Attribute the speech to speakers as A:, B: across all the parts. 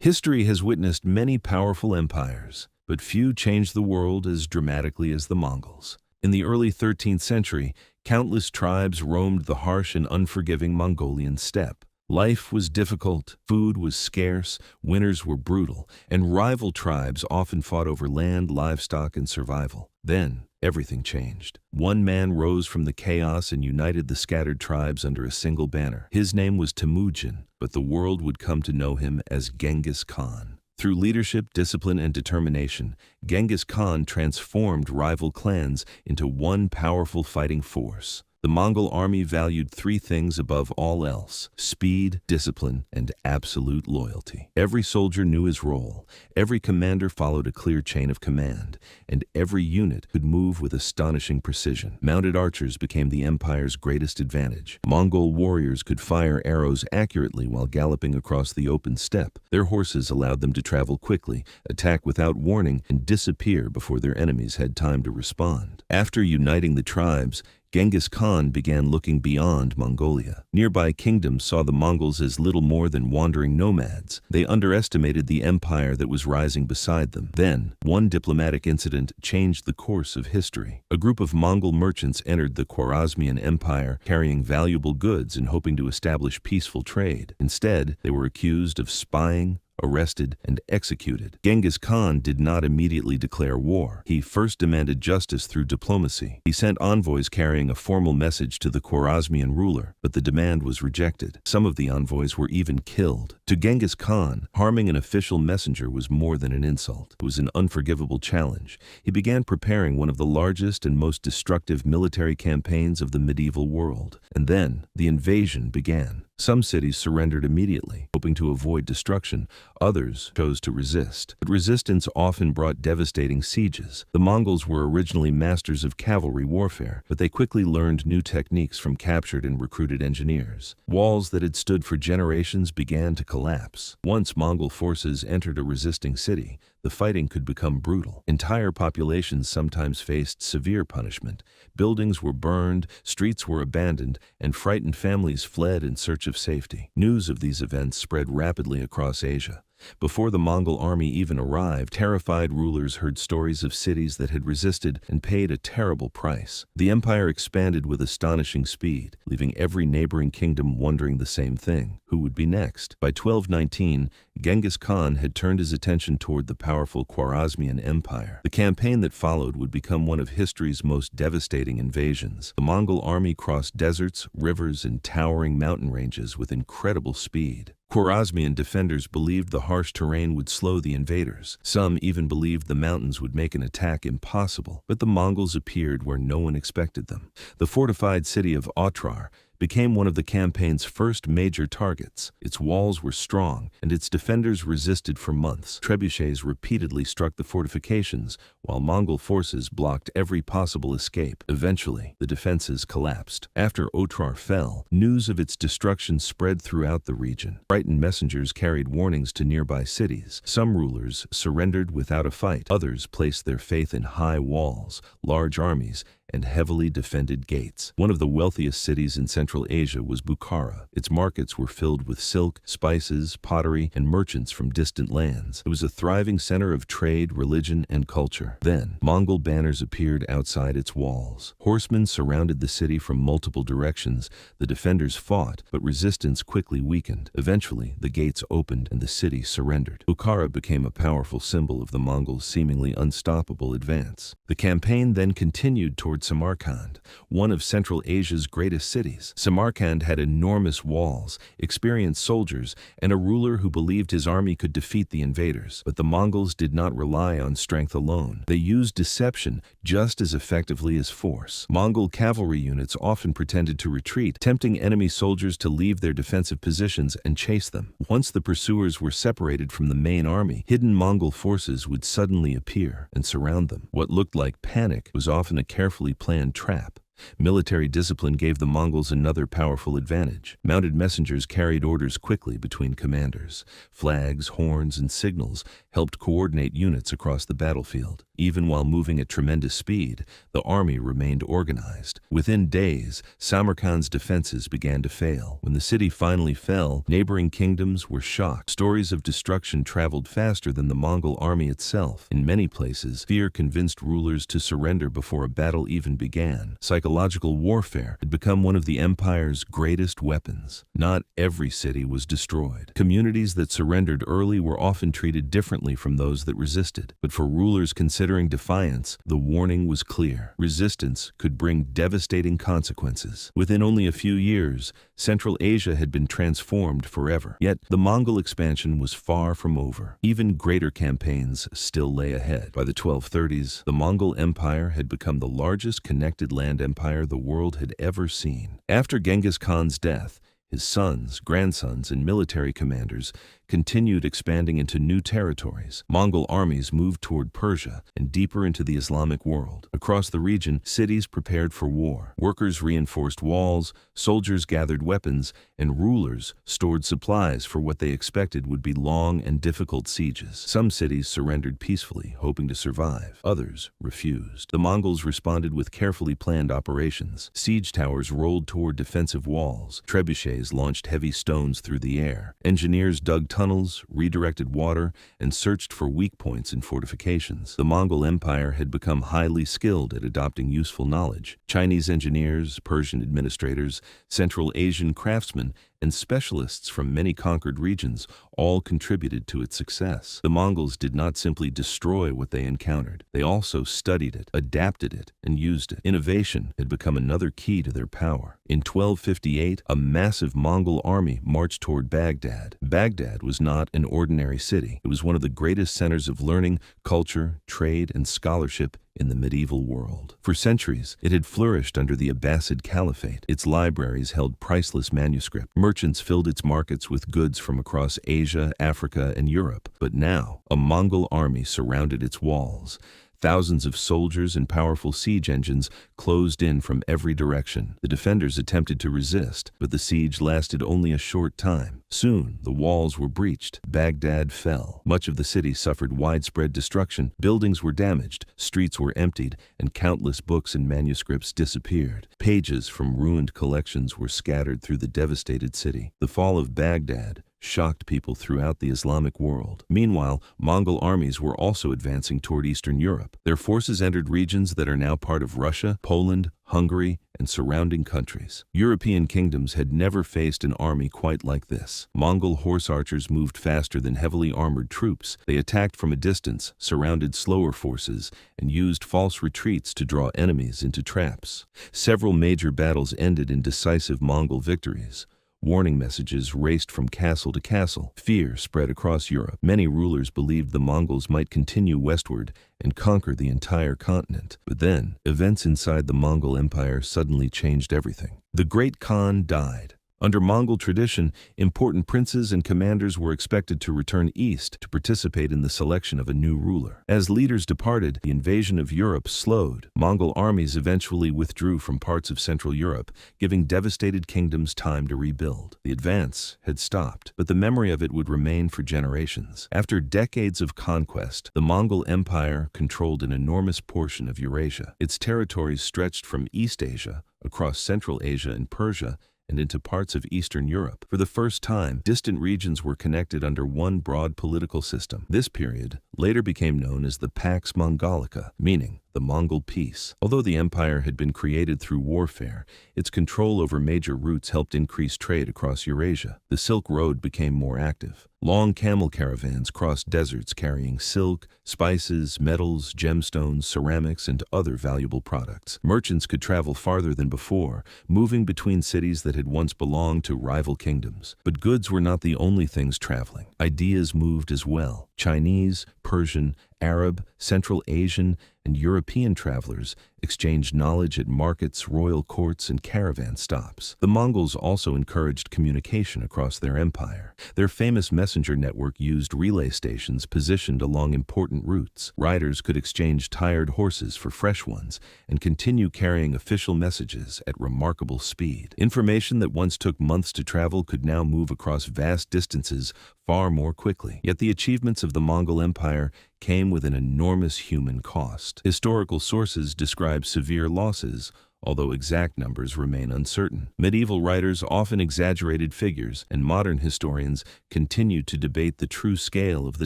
A: History has witnessed many powerful empires, but few changed the world as dramatically as the Mongols. In the early 13th century, countless tribes roamed the harsh and unforgiving Mongolian steppe. Life was difficult, food was scarce, winters were brutal, and rival tribes often fought over land, livestock, and survival. Then, everything changed. One man rose from the chaos and united the scattered tribes under a single banner. His name was Temujin, but the world would come to know him as Genghis Khan. Through leadership, discipline, and determination, Genghis Khan transformed rival clans into one powerful fighting force. The Mongol army valued three things above all else: speed, discipline, and absolute loyalty. Every soldier knew his role, every commander followed a clear chain of command, and every unit could move with astonishing precision. Mounted archers became the empire's greatest advantage. Mongol warriors could fire arrows accurately while galloping across the open steppe. Their horses allowed them to travel quickly, attack without warning, and disappear before their enemies had time to respond. After uniting the tribes, Genghis Khan began looking beyond Mongolia. Nearby kingdoms saw the Mongols as little more than wandering nomads. They underestimated the empire that was rising beside them. Then, one diplomatic incident changed the course of history. A group of Mongol merchants entered the Khwarazmian Empire, carrying valuable goods and hoping to establish peaceful trade. Instead, they were accused of spying, arrested, and executed. Genghis Khan did not immediately declare war. He first demanded justice through diplomacy. He sent envoys carrying a formal message to the Khwarazmian ruler, but the demand was rejected. Some of the envoys were even killed. To Genghis Khan, harming an official messenger was more than an insult. It was an unforgivable challenge. He began preparing one of the largest and most destructive military campaigns of the medieval world. And then, the invasion began. Some cities surrendered immediately, hoping to avoid destruction. Others chose to resist. But resistance often brought devastating sieges. The Mongols were originally masters of cavalry warfare, but they quickly learned new techniques from captured and recruited engineers. Walls that had stood for generations began to collapse. Once Mongol forces entered a resisting city, the fighting could become brutal. Entire populations sometimes faced severe punishment. Buildings were burned, streets were abandoned, and frightened families fled in search of safety. News of these events spread rapidly across Asia. Before the Mongol army even arrived, terrified rulers heard stories of cities that had resisted and paid a terrible price. The empire expanded with astonishing speed, leaving every neighboring kingdom wondering the same thing: who would be next? By 1219, Genghis Khan had turned his attention toward the powerful Khwarazmian Empire. The campaign that followed would become one of history's most devastating invasions. The Mongol army crossed deserts, rivers, and towering mountain ranges with incredible speed. Khwarazmian defenders believed the harsh terrain would slow the invaders. Some even believed the mountains would make an attack impossible, but the Mongols appeared where no one expected them. The fortified city of Otrar became one of the campaign's first major targets. Its walls were strong, and its defenders resisted for months. Trebuchets repeatedly struck the fortifications, while Mongol forces blocked every possible escape. Eventually, the defenses collapsed. After Otrar fell, news of its destruction spread throughout the region. Frightened messengers carried warnings to nearby cities. Some rulers surrendered without a fight. Others placed their faith in high walls, large armies, and heavily defended gates. One of the wealthiest cities in Central Asia was Bukhara. Its markets were filled with silk, spices, pottery, and merchants from distant lands. It was a thriving center of trade, religion, and culture. Then, Mongol banners appeared outside its walls. Horsemen surrounded the city from multiple directions. The defenders fought, but resistance quickly weakened. Eventually, the gates opened and the city surrendered. Bukhara became a powerful symbol of the Mongols' seemingly unstoppable advance. The campaign then continued toward Samarkand, one of Central Asia's greatest cities. Samarkand had enormous walls, experienced soldiers, and a ruler who believed his army could defeat the invaders. But the Mongols did not rely on strength alone. They used deception just as effectively as force. Mongol cavalry units often pretended to retreat, tempting enemy soldiers to leave their defensive positions and chase them. Once the pursuers were separated from the main army, hidden Mongol forces would suddenly appear and surround them. What looked like panic was often a carefully planned trap. Military discipline gave the Mongols another powerful advantage. Mounted messengers carried orders quickly between commanders. Flags, horns, and signals helped coordinate units across the battlefield. Even while moving at tremendous speed, the army remained organized. Within days, Samarkand's defenses began to fail. When the city finally fell, neighboring kingdoms were shocked. Stories of destruction traveled faster than the Mongol army itself. In many places, fear convinced rulers to surrender before a battle even began. Psychological warfare had become one of the empire's greatest weapons. Not every city was destroyed. Communities that surrendered early were often treated differently from those that resisted. But for rulers considering defiance, the warning was clear. Resistance could bring devastating consequences. Within only a few years, Central Asia had been transformed forever. Yet, the Mongol expansion was far from over. Even greater campaigns still lay ahead. By the 1230s, the Mongol Empire had become the largest connected land empire the world had ever seen. After Genghis Khan's death, his sons, grandsons, and military commanders continued expanding into new territories. Mongol armies moved toward Persia and deeper into the Islamic world. Across the region, cities prepared for war. Workers reinforced walls, soldiers gathered weapons, and rulers stored supplies for what they expected would be long and difficult sieges. Some cities surrendered peacefully, hoping to survive. Others refused. The Mongols responded with carefully planned operations. Siege towers rolled toward defensive walls. Trebuchets launched heavy stones through the air. Engineers dug tunnels, redirected water, and searched for weak points in fortifications. The Mongol Empire had become highly skilled at adopting useful knowledge. Chinese engineers, Persian administrators, Central Asian craftsmen, and specialists from many conquered regions all contributed to its success. The Mongols did not simply destroy what they encountered. They also studied it, adapted it, and used it. Innovation had become another key to their power. In 1258, a massive Mongol army marched toward Baghdad. Baghdad was not an ordinary city. It was one of the greatest centers of learning, culture, trade, and scholarship in the medieval world. For centuries, it had flourished under the Abbasid Caliphate. Its libraries held priceless manuscripts. Merchants filled its markets with goods from across Asia, Africa, and Europe. But now, a Mongol army surrounded its walls. Thousands of soldiers and powerful siege engines closed in from every direction. The defenders attempted to resist, but the siege lasted only a short time. Soon, the walls were breached. Baghdad fell. Much of the city suffered widespread destruction. Buildings were damaged, streets were emptied, and countless books and manuscripts disappeared. Pages from ruined collections were scattered through the devastated city. The fall of Baghdad shocked people throughout the Islamic world. Meanwhile, Mongol armies were also advancing toward Eastern Europe. Their forces entered regions that are now part of Russia, Poland, Hungary, and surrounding countries. European kingdoms had never faced an army quite like this. Mongol horse archers moved faster than heavily armored troops. They attacked from a distance, surrounded slower forces, and used false retreats to draw enemies into traps. Several major battles ended in decisive Mongol victories. Warning messages raced from castle to castle. Fear spread across Europe. Many rulers believed the Mongols might continue westward and conquer the entire continent. But then, events inside the Mongol Empire suddenly changed everything. The Great Khan died. Under Mongol tradition, important princes and commanders were expected to return east to participate in the selection of a new ruler. As leaders departed, the invasion of Europe slowed. Mongol armies eventually withdrew from parts of Central Europe, giving devastated kingdoms time to rebuild. The advance had stopped, but the memory of it would remain for generations. After decades of conquest, the Mongol Empire controlled an enormous portion of Eurasia. Its territories stretched from East Asia, across Central Asia and Persia, and into parts of Eastern Europe. For the first time, distant regions were connected under one broad political system. This period later became known as the Pax Mongolica, meaning the Mongol peace. Although the empire had been created through warfare, its control over major routes helped increase trade across Eurasia. The Silk Road became more active. Long camel caravans crossed deserts carrying silk, spices, metals, gemstones, ceramics, and other valuable products. Merchants could travel farther than before, moving between cities that had once belonged to rival kingdoms. But goods were not the only things traveling. Ideas moved as well. Chinese, Persian, Arab, Central Asian, and European travelers exchanged knowledge at markets, royal courts, and caravan stops. The Mongols also encouraged communication across their empire. Their famous messenger network used relay stations positioned along important routes. Riders could exchange tired horses for fresh ones and continue carrying official messages at remarkable speed. Information that once took months to travel could now move across vast distances far more quickly. Yet the achievements of the Mongol Empire came with an enormous human cost. Historical sources describe severe losses, although exact numbers remain uncertain. Medieval writers often exaggerated figures, and modern historians continue to debate the true scale of the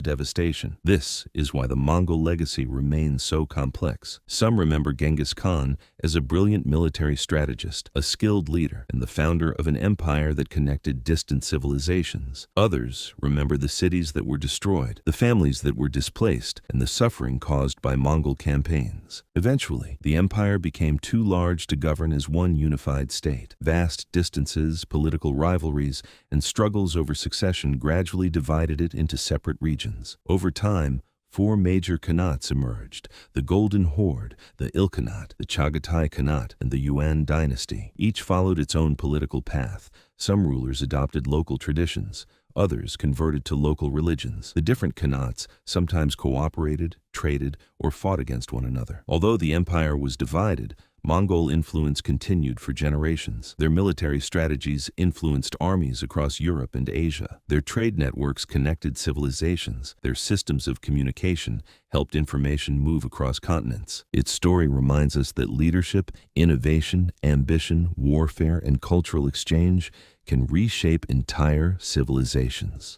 A: devastation. This is why the Mongol legacy remains so complex. Some remember Genghis Khan as a brilliant military strategist, a skilled leader, and the founder of an empire that connected distant civilizations. Others remember the cities that were destroyed, the families that were displaced, and the suffering caused by Mongol campaigns. Eventually, the empire became too large to govern as one unified state. Vast distances, political rivalries, and struggles over succession gradually divided it into separate regions. Over time, 4 major Khanates emerged: the Golden Horde, the Ilkhanate, the Chagatai Khanate, and the Yuan dynasty. Each followed its own political path. Some rulers adopted local traditions. Others converted to local religions. The different Khanates sometimes cooperated, traded, or fought against one another. Although the empire was divided, Mongol influence continued for generations. Their military strategies influenced armies across Europe and Asia. Their trade networks connected civilizations. Their systems of communication helped information move across continents. Its story reminds us that leadership, innovation, ambition, warfare, and cultural exchange can reshape entire civilizations.